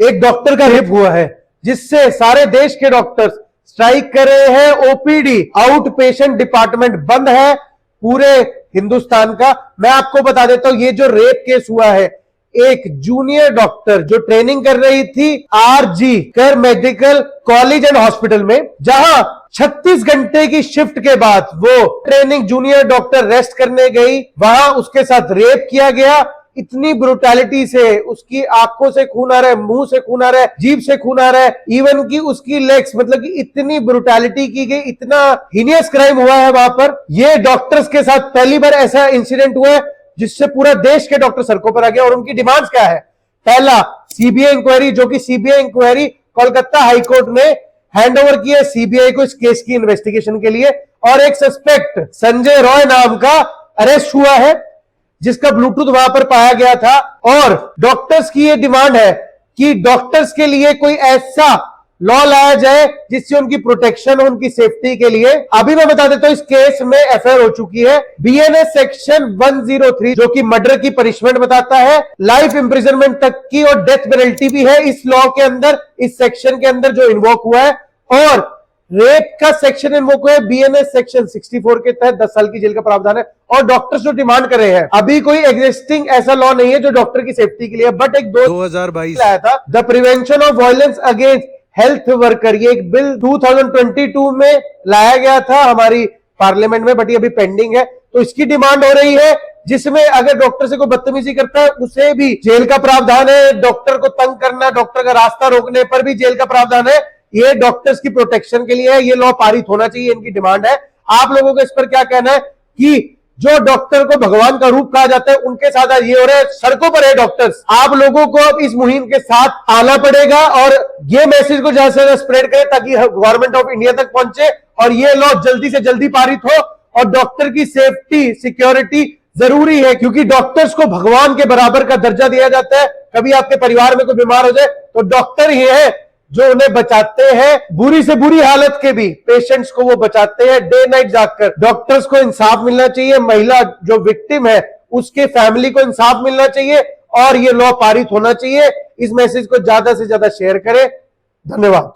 एक डॉक्टर का रेप हुआ है, जिससे सारे देश के डॉक्टर्स स्ट्राइक कर रहे हैं। ओपीडी आउट पेशेंट डिपार्टमेंट बंद है पूरे हिंदुस्तान का। मैं आपको बता देता हूं, ये जो रेप केस हुआ है, एक जूनियर डॉक्टर जो ट्रेनिंग कर रही थी आरजी कर मेडिकल कॉलेज एंड हॉस्पिटल में, जहां 36 घंटे की शिफ्ट के बाद वो ट्रेनिंग जूनियर डॉक्टर रेस्ट करने गई, वहां उसके साथ रेप किया गया। इतनी ब्रुटैलिटी से, उसकी आंखों से खून आ रहा है, मुंह से खून आ रहा है, जीभ से खून आ रहा है, इवन की उसकी लेग्स, मतलब कि इतनी ब्रुटैलिटी की गई, इतना हीनियस क्राइम हुआ है वहां पर। ये डॉक्टर्स के साथ पहली बार ऐसा इंसिडेंट हुआ है जिससे पूरा देश के डॉक्टर सड़कों पर आ गया। और उनकी डिमांड्स क्या है? पहला, सीबीआई इंक्वायरी, जो कि सीबीआई इंक्वायरी कोलकाता हाईकोर्ट ने हैंड ओवर की है सीबीआई को इस केस की इन्वेस्टिगेशन के लिए। और एक सस्पेक्ट संजय रॉय नाम का अरेस्ट हुआ है, जिसका ब्लूटूथ वहां पर पाया गया था। और डॉक्टर्स की यह डिमांड है कि डॉक्टर्स के लिए कोई ऐसा लॉ लाया जाए जिससे उनकी प्रोटेक्शन हो, उनकी सेफ्टी के लिए। अभी मैं बता देता हूं, इस केस में एफआईआर हो चुकी है। बीएनएस सेक्शन 103, जो कि मर्डर की पनिशमेंट बताता है, लाइफ इंप्रिजनमेंट तक की, और डेथ पेनल्टी भी है इस लॉ के अंदर, इस सेक्शन के अंदर जो इन्वोक हुआ है। और रेप का सेक्शन इन्वोक हुआ है बीएनएस सेक्शन 64 के तहत 10 साल की जेल का प्रावधान है। और डॉक्टर्स जो डिमांड कर रहे हैं, अभी कोई एग्जिस्टिंग ऐसा लॉ नहीं है जो डॉक्टर की सेफ्टी के लिए, बट एक 2022 आया था, the prevention of violence against health worker. ये एक बिल 2022 में लाया गया था हमारी पार्लियामेंट में, बट ये अभी पेंडिंग है। तो इसकी डिमांड हो रही है, जिसमें अगर डॉक्टर से कोई बदतमीजी करता है उसे भी जेल का प्रावधान है। डॉक्टर को तंग करना, डॉक्टर का रास्ता रोकने पर भी जेल का प्रावधान है। ये डॉक्टर्स की प्रोटेक्शन के लिए है, ये लॉ पारित होना चाहिए, इनकी डिमांड है। आप लोगों को इस पर क्या कहना है कि जो डॉक्टर को भगवान का रूप कहा जाता है, उनके साथ ये हो रहा है, सड़कों पर है डॉक्टर्स। आप लोगों को अब इस मुहिम के साथ आना पड़ेगा और ये मैसेज को ज्यादा से ज्यादा स्प्रेड करें ताकि गवर्नमेंट ऑफ इंडिया तक पहुंचे और ये लॉ जल्दी से जल्दी पारित हो। और डॉक्टर की सेफ्टी, सिक्योरिटी जरूरी है, क्योंकि डॉक्टर्स को भगवान के बराबर का दर्जा दिया जाता है। कभी आपके परिवार में कोई बीमार हो जाए तो डॉक्टर ही है जो उन्हें बचाते हैं, बुरी से बुरी हालत के भी पेशेंट्स को वो बचाते हैं डे नाइट जागकर। डॉक्टर्स को इंसाफ मिलना चाहिए, महिला जो विक्टिम है उसके फैमिली को इंसाफ मिलना चाहिए और ये लॉ पारित होना चाहिए। इस मैसेज को ज्यादा से ज्यादा शेयर करें। धन्यवाद।